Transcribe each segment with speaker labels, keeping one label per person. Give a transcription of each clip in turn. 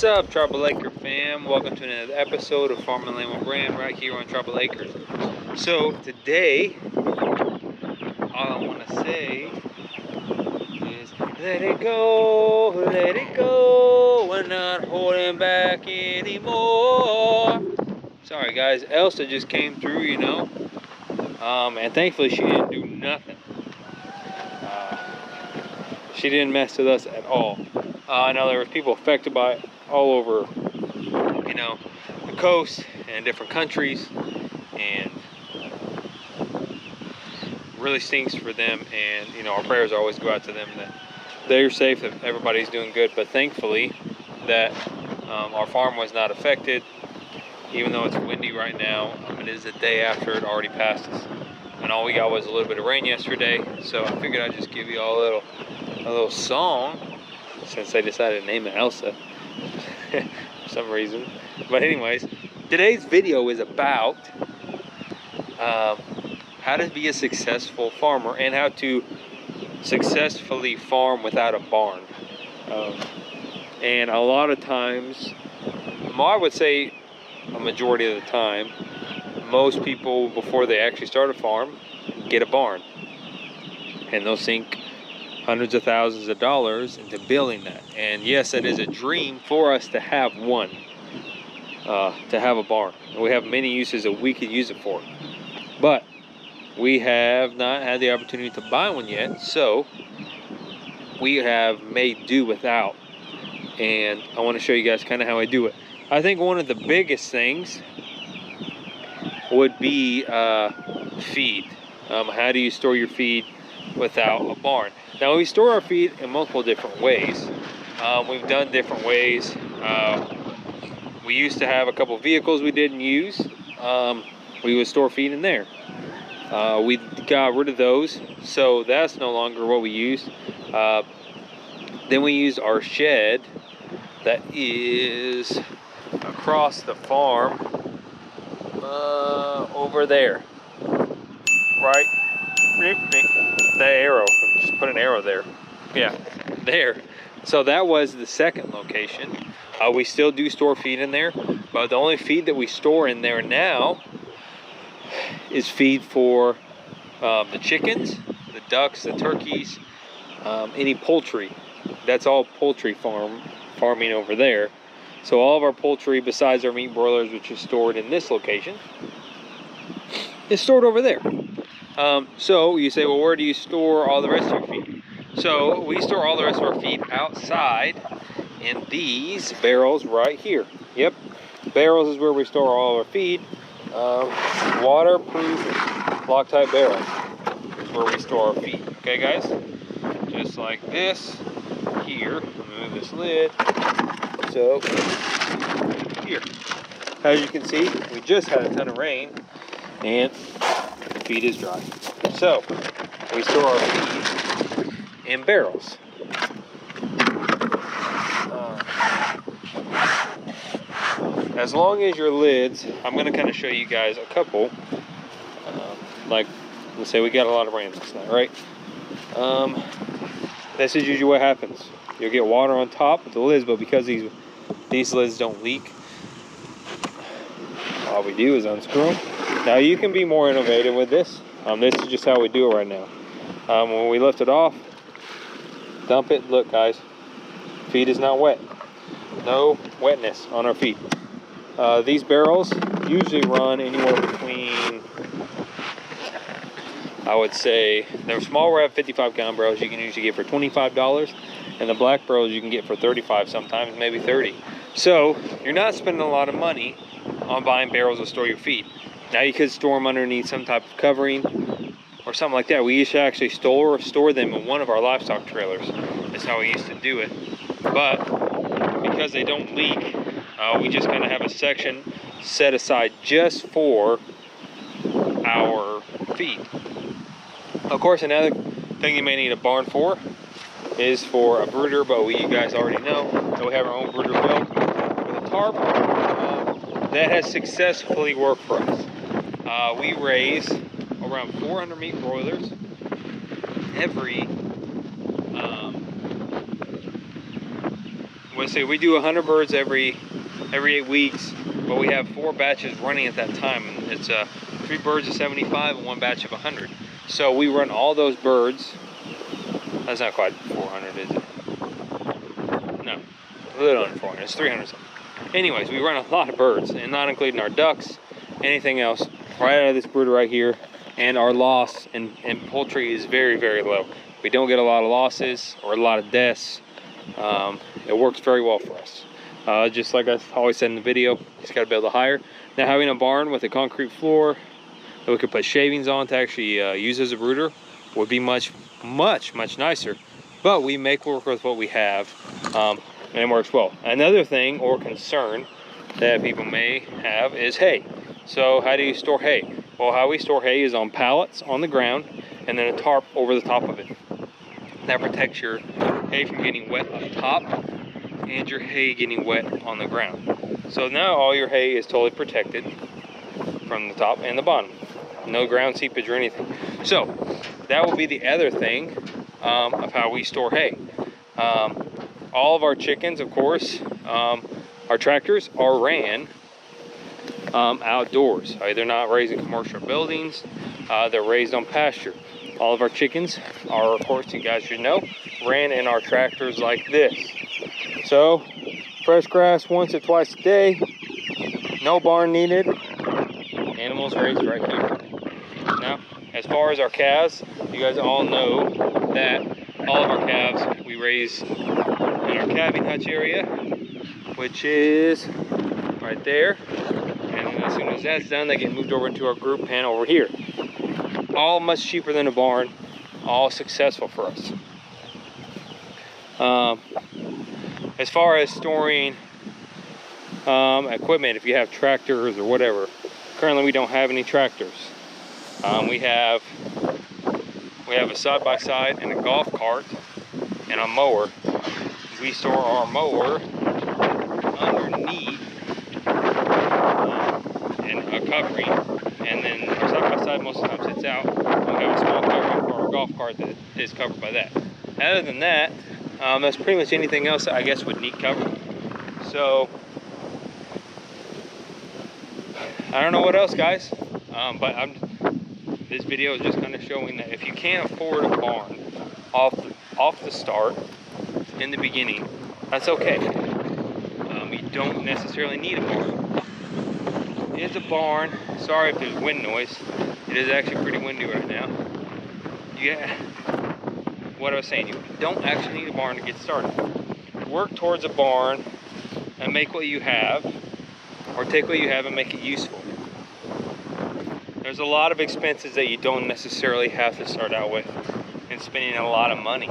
Speaker 1: up, Tribal Acre Fam? Welcome to another episode of Farm and Land with Brand right here on Tribal Acres. So today, all I want to say is let it go, we're not holding back anymore. Sorry guys, Elsa just came through, you know, and thankfully she didn't do nothing. She didn't mess with us at all. I know there was people affected by it all over, you know, the coast and different countries, and really stinks for them. And you know, our prayers always go out to them that they're safe, that everybody's doing good. But thankfully, that our farm was not affected, even though it's windy right now. It is the day after it already passed us, and all we got was a little bit of rain yesterday. So I figured I'd just give you all a little song, since they decided to name it Elsa for some reason. But anyways, today's video is about how to be a successful farmer and how to successfully farm without a barn. And a lot of times, I would say a majority of the time, most people before they actually start a farm get a barn, and they'll sink hundreds of thousands of dollars into building that. And yes, it is a dream for us to have one, to have a barn. We have many uses that we could use it for, but we have not had the opportunity to buy one yet, so we have made do without. And I want to show you guys kind of how I do it. I think one of the biggest things would be feed. How do you store your feed without a barn? Now, we store our feed in multiple different ways. We've done different ways. We used to have a couple vehicles we didn't use. We would store feed in there. We got rid of those, so that's no longer what we use. Then we used our shed that is across the farm, over there, right? The arrow, just put an arrow there. Yeah, there. So that was the second location. We still do store feed in there, but the only feed that we store in there now is feed for the chickens, the ducks, the turkeys, any poultry. That's all poultry farming over there. So all of our poultry, besides our meat broilers, which is stored in this location, is stored over there. So you say, well, where do you store all the rest of your feed? So we store all the rest of our feed outside in these barrels right here. Yep, barrels is where we store all of our feed. Waterproof Loctite barrels is where we store our feed. Okay, guys? Just like this here. Move this lid. So here, as you can see, we just had a ton of rain, and the feed is dry. So we store our feed in barrels. As long as your lids, I'm going to kind of show you guys a couple. Like, let's say we got a lot of rain last night, right? This is usually what happens. You'll get water on top of the lids, but because these lids don't leak, all we do is unscrew them. Now you can be more innovative with this. This is just how we do it right now. When we lift it off, dump it. Look, guys, feed is not wet. No wetness on our feed. These barrels usually run anywhere between, I would say, they're small wrap 55-gallon barrels you can usually get for $25, and the black barrels you can get for $35, sometimes maybe $30. So you're not spending a lot of money on buying barrels to store your feed. Now you could store them underneath some type of covering or something like that. We used to actually store them in one of our livestock trailers. That's how we used to do it. But because they don't leak, we just kind of have a section set aside just for our feed. Of course, another thing you may need a barn for is for a brooder, but you guys already know that we have our own brooder built with a tarp. That has successfully worked for us. We raise around 400 meat broilers Let's say we do 100 birds every 8 weeks, but we have 4 batches running at that time. And it's 3 birds of 75 and 1 batch of 100. So we run all those birds. That's not quite 400, is it? No, a little under 400. It's 300 something. Anyways, we run a lot of birds, and not including our ducks, anything else, right out of this brooder right here. And our loss in poultry is very, very low. We don't get a lot of losses or a lot of deaths. It works very well for us. Just like I always said in the video, you just got to be able to hire. Now, having a barn with a concrete floor that we could put shavings on to actually use as a brooder would be much, much, much nicer. But we make work with what we have, and it works well. Another thing or concern that people may have is hay. So how do you store hay? Well, how we store hay is on pallets on the ground and then a tarp over the top of it. That protects your hay from getting wet up top and your hay getting wet on the ground. So now all your hay is totally protected from the top and the bottom. No ground seepage or anything. So that will be the other thing of how we store hay. All of our chickens, of course, our tractors are ran outdoors. They're not raised in commercial buildings. They're raised on pasture. All of our chickens are, of course, you guys should know, ran in our tractors like this. So, fresh grass once or twice a day. No barn needed. Animals raised right here. Now, as far as our calves, you guys all know that all of our calves we raise in our calving hutch area, which is right there. And then as soon as that's done, they get moved over into our group pen over here. All much cheaper than a barn, all successful for us. As far as storing equipment, if you have tractors or whatever, currently we don't have any tractors. We have a side-by-side and a golf cart and a mower. We store our mower underneath and a covering, and then our side-by-side most of the time sits out. We have a small covering for our golf cart that is covered by that. Other than that, that's pretty much anything else that I guess would need cover. So I don't know what else, guys, but this video is just kind of showing that if you can't afford a barn off the start in the beginning, that's okay. You don't necessarily need a barn. It is a barn. Sorry if there's wind noise. It is actually pretty windy right now. Yeah. What I was saying, you don't actually need a barn to get started. Work towards a barn and make what you have, or take what you have and make it useful. There's a lot of expenses that you don't necessarily have to start out with, and spending a lot of money.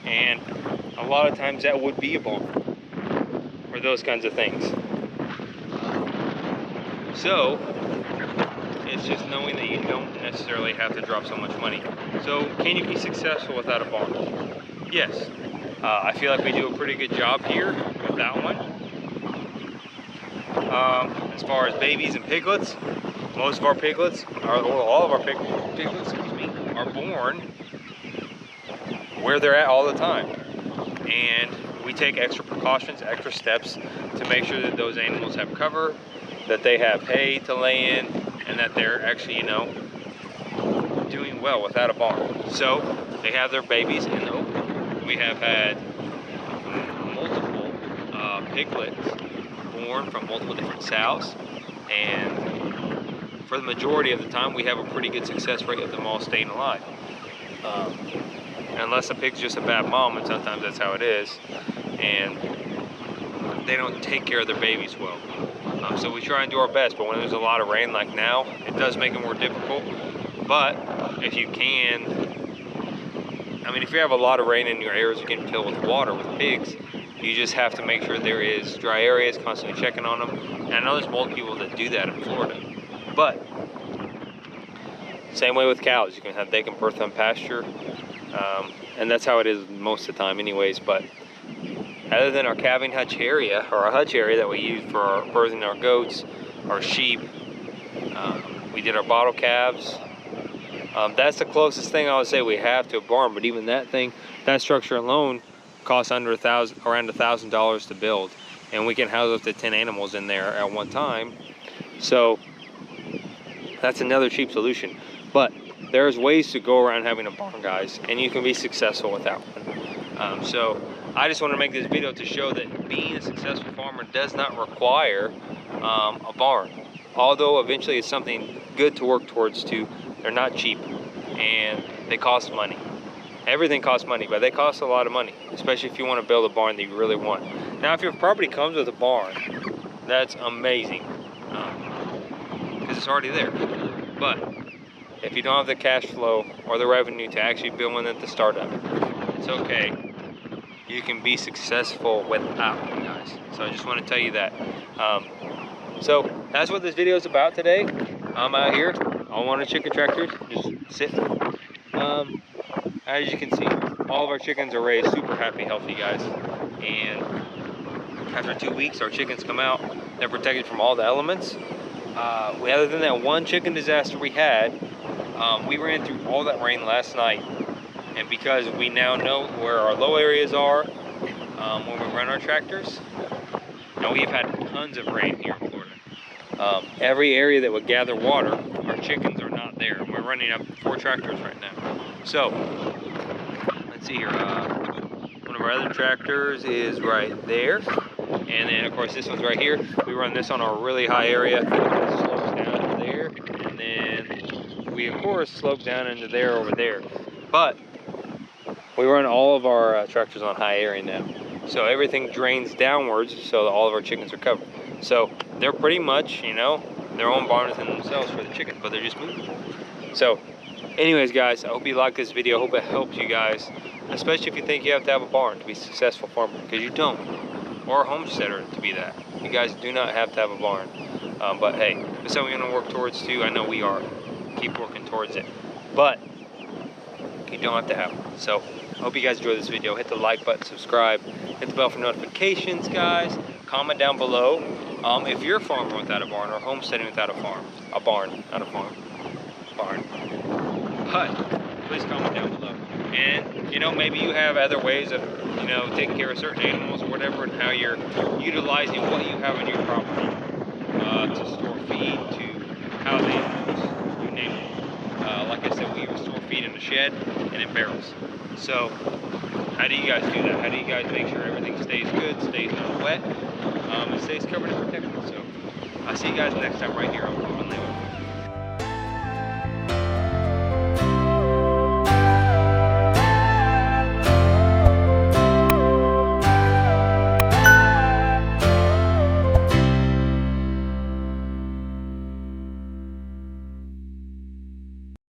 Speaker 1: And a lot of times that would be a barn, or those kinds of things. So it's just knowing that you don't necessarily have to drop so much money. So can you be successful without a barn? Yes. I feel like we do a pretty good job here with that one. As far as babies and piglets, most of our piglets, all of our piglets, are born where they're at all the time. And we take extra precautions, extra steps to make sure that those animals have cover, that they have hay to lay in, and that they're actually, doing well without a barn. So they have their babies in the open. We have had multiple piglets born from multiple different sows, and for the majority of the time we have a pretty good success rate of them all staying alive. Unless a pig's just a bad mom, and sometimes that's how it is, and they don't take care of their babies well. So we try and do our best, but when there's a lot of rain like now, it does make it more difficult. But if you can, if you have a lot of rain and your areas are getting filled with water with pigs, you just have to make sure there is dry areas, constantly checking on them. And I know there's multiple people that do that in Florida. But same way with cows, they can birth on pasture, and that's how it is most of the time anyways. But other than our calving hutch area, or our hutch area that we use for our birthing our goats, our sheep, we did our bottle calves. That's the closest thing I would say we have to a barn, but even that structure alone costs around $1,000 to build, and we can house up to 10 animals in there at one time. So that's another cheap solution. But there's ways to go around having a barn, guys, and you can be successful without one. So I just want to make this video to show that being a successful farmer does not require a barn. Although eventually it's something good to work towards too. They're not cheap and they cost money. Everything costs money, but they cost a lot of money, especially if you want to build a barn that you really want. Now, if your property comes with a barn, that's amazing, because it's already there. But if you don't have the cash flow or the revenue to actually build one at the start of it, it's okay. You can be successful without one, guys. So I just want to tell you that. So that's what this video is about today. I'm out here on one of the chicken tractors, just sitting. As you can see, all of our chickens are raised super happy, healthy, guys. And after 2 weeks, our chickens come out. They're protected from all the elements. Other than that one chicken disaster we had, we ran through all that rain last night. And because we now know where our low areas are when we run our tractors, now we've had tons of rain here in Florida. Every area that would gather water, our chickens are not there. And we're running up 4 tractors right now. So, let's see here. One of our other tractors is right there. And then, of course, this one's right here. We run this on a really high area. It slopes down into there. And then we, of course, slope down into there over there. But we run all of our tractors on high area now. So everything drains downwards so that all of our chickens are covered. So they're pretty much, you know, their own barn within themselves for the chickens, but they're just moving. So anyways, guys, I hope you like this video. I hope it helps you guys, especially if you think you have to have a barn to be a successful farmer, because you don't, or a homesteader to be that. You guys do not have to have a barn. But hey, it's something we're gonna work towards too. I know we are. Keep working towards it. But you don't have to have one. So I hope you guys enjoyed this video. Hit the like button, subscribe, hit the bell for notifications, guys. Comment down below if you're a farmer without a barn or homesteading without a farm. A barn, not a farm. Barn. But please comment down below. And you know, maybe you have other ways of, you know, taking care of certain animals or whatever, and how you're utilizing what you have on your property to store feed, to house animals, you name it. Like I said, we store feed in a shed and in barrels. So how do you guys do that? How do you guys make sure everything stays good, stays not wet, and stays covered and protected? So I'll see you guys next time right here on Tribal Acre.